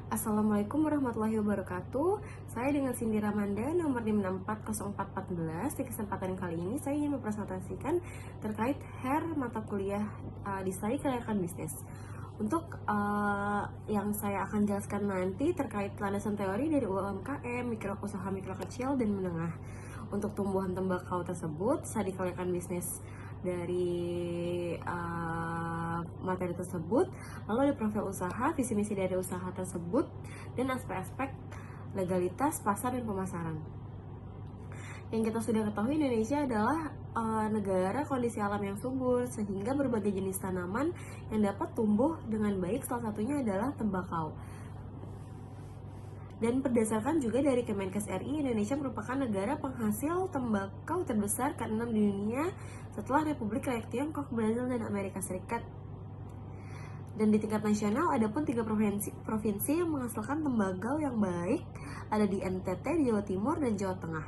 Assalamualaikum warahmatullahi wabarakatuh. Saya dengan Cindy Ramanda nomor 5640414. Di kesempatan kali ini saya ingin mempresentasikan terkait mata kuliah di studi kelayakan bisnis. Untuk yang saya akan jelaskan nanti terkait landasan teori dari UMKM, usaha mikro kecil dan menengah. Untuk tumbuhan tembakau tersebut, studi kelayakan bisnis dari materi tersebut, lalu ada profil usaha, visi misi dari usaha tersebut, dan aspek-aspek legalitas, pasar, dan pemasaran. Yang kita sudah ketahui, Indonesia adalah negara kondisi alam yang subur, sehingga berbagai jenis tanaman yang dapat tumbuh dengan baik, salah satunya adalah tembakau. Dan berdasarkan juga dari Kemenkes RI, Indonesia merupakan negara penghasil tembakau terbesar ke-6 di dunia setelah Republik Rakyat Tiongkok, Brazil, dan Amerika Serikat. Dan di tingkat nasional, ada pun 3 provinsi yang menghasilkan tembakau yang baik, ada di NTT, di Jawa Timur, dan Jawa Tengah.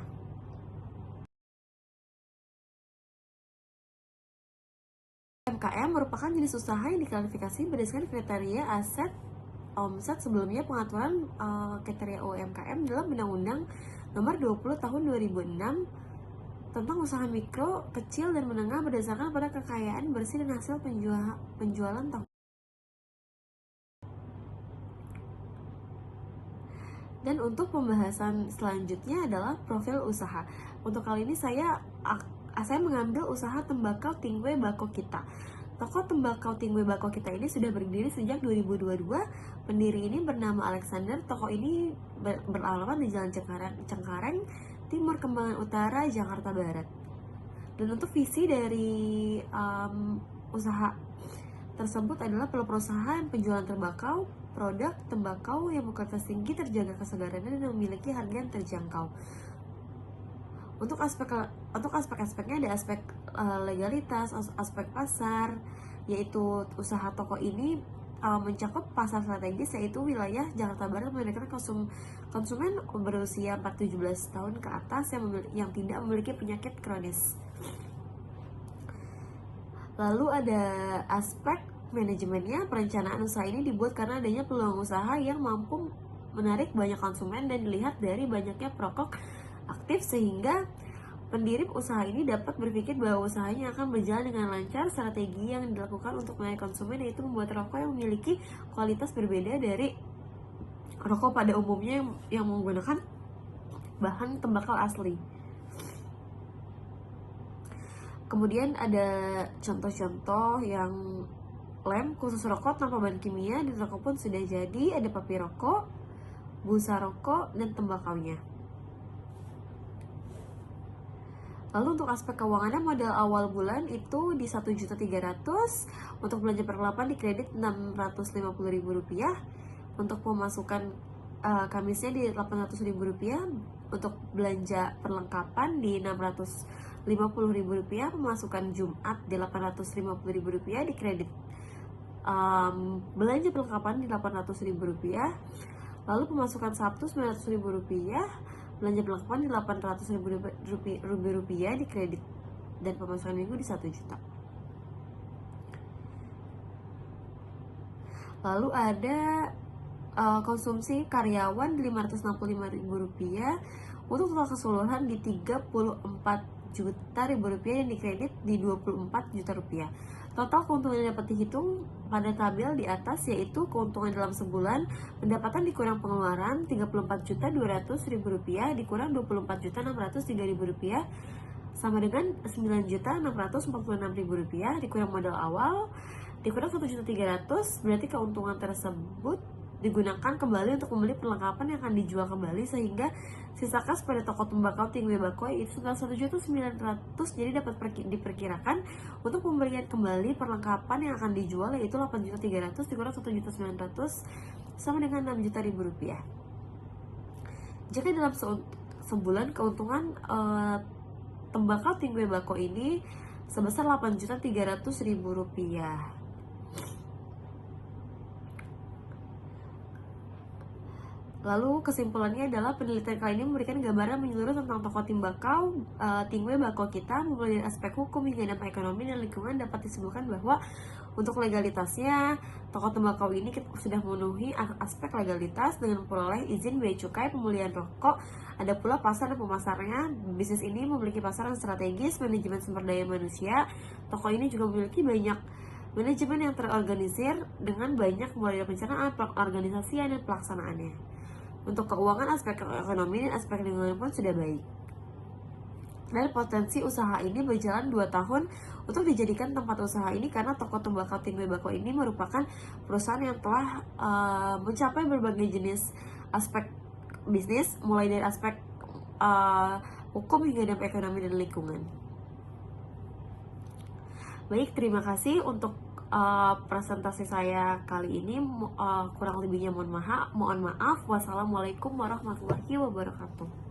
UMKM merupakan jenis usaha yang diklasifikasi berdasarkan kriteria aset omset. Sebelumnya pengaturan kriteria UMKM dalam Undang-Undang Nomor 20 Tahun 2006 tentang usaha mikro, kecil, dan menengah berdasarkan pada kekayaan bersih dan hasil penjualan tahun. Dan untuk pembahasan selanjutnya adalah profil usaha. Untuk kali ini saya mengambil usaha tembakau Tingwe Bako Kita. Toko tembakau Tingwe Bako Kita ini sudah berdiri sejak 2022. Pendiri ini bernama Alexander. Toko ini beralamat di Jalan Cengkareng, Timur Kembangan Utara, Jakarta Barat. Dan untuk visi dari usaha tersebut adalah perusahaan penjualan tembakau, produk tembakau yang berkualitas tinggi, terjaga kesegarannya, dan memiliki harga yang terjangkau. Untuk aspek-aspeknya ada aspek legalitas, aspek pasar, yaitu usaha toko ini mencakup pasar strategis, yaitu wilayah Jakarta Barat, menargetkan konsumen berusia 17 tahun ke atas yang tidak memiliki penyakit kronis. Lalu ada aspek manajemennya. Perencanaan usaha ini dibuat karena adanya peluang usaha yang mampu menarik banyak konsumen dan dilihat dari banyaknya perokok aktif, sehingga pendiri usaha ini dapat berpikir bahwa usahanya akan berjalan dengan lancar. Strategi yang dilakukan untuk menarik konsumen yaitu membuat rokok yang memiliki kualitas berbeda dari rokok pada umumnya yang menggunakan bahan tembakau asli. Kemudian ada contoh-contoh yang lem khusus rokok tanpa bahan kimia, dan rokok pun sudah jadi. Ada papi rokok, busa rokok, dan tembakaunya. Lalu untuk aspek keuangannya, modal awal bulan itu di 1.300.000, untuk belanja perlengkapan di kredit Rp650.000, untuk pemasukan kamisnya di Rp800.000, untuk belanja perlengkapan di Rp650.000, pemasukan Jumat di Rp850.000 di kredit. Belanja perlengkapan di Rp800.000, lalu pemasukan Sabtu Rp900.000, belanja perlengkapan di Rp800.000 di kredit, dan pemasukan minggu di 1 juta. Lalu ada konsumsi karyawan di Rp565.000, untuk total keseluruhan di Rp34 juta dan di kredit di Rp24 juta. Total keuntungan yang dapat dihitung pada tabel di atas, yaitu keuntungan dalam sebulan, pendapatan dikurang pengeluaran Rp34.200.000 dikurang Rp24.603.000 sama dengan Rp9.646.000 dikurang modal awal dikurang Rp1.300.000, berarti keuntungan tersebut digunakan kembali untuk membeli perlengkapan yang akan dijual kembali, sehingga sisa kas pada toko tembakau Tingwe Bako itu sekitar Rp1.900.000. Jadi dapat diperkirakan untuk pembelian kembali perlengkapan yang akan dijual yaitu Rp8.300.000 dikurang Rp1.900.000 sama dengan Rp6.000.000. Jika dalam sebulan keuntungan tembakau Tingwe Bako ini sebesar Rp8.300.000. Lalu kesimpulannya adalah penelitian kali ini memberikan gambaran menyeluruh tentang toko tembakau Tingwe Bako Kita, mulai dari aspek hukum hingga dampak ekonomi dan lingkungan. Dapat disimpulkan bahwa Untuk legalitasnya, toko tembakau ini sudah memenuhi aspek legalitas dengan memperoleh izin bea cukai, pemulihan rokok, ada pula pasar dan pemasarnya. Bisnis ini memiliki pasar yang strategis, manajemen sumber daya manusia. Toko ini juga memiliki banyak manajemen yang terorganisir dengan banyak mulai dari perencanaan, organisasian, dan pelaksanaannya. Untuk keuangan, aspek ekonomi dan aspek lingkungan pun sudah baik. Dan potensi usaha ini berjalan 2 tahun untuk dijadikan tempat usaha ini karena toko tembakau Tingwe Bako ini merupakan perusahaan yang telah mencapai berbagai jenis aspek bisnis, mulai dari aspek hukum hingga dampak ekonomi dan lingkungan. Baik, terima kasih untuk presentasi saya kali ini. Kurang lebihnya mohon maaf. Wassalamualaikum warahmatullahi wabarakatuh.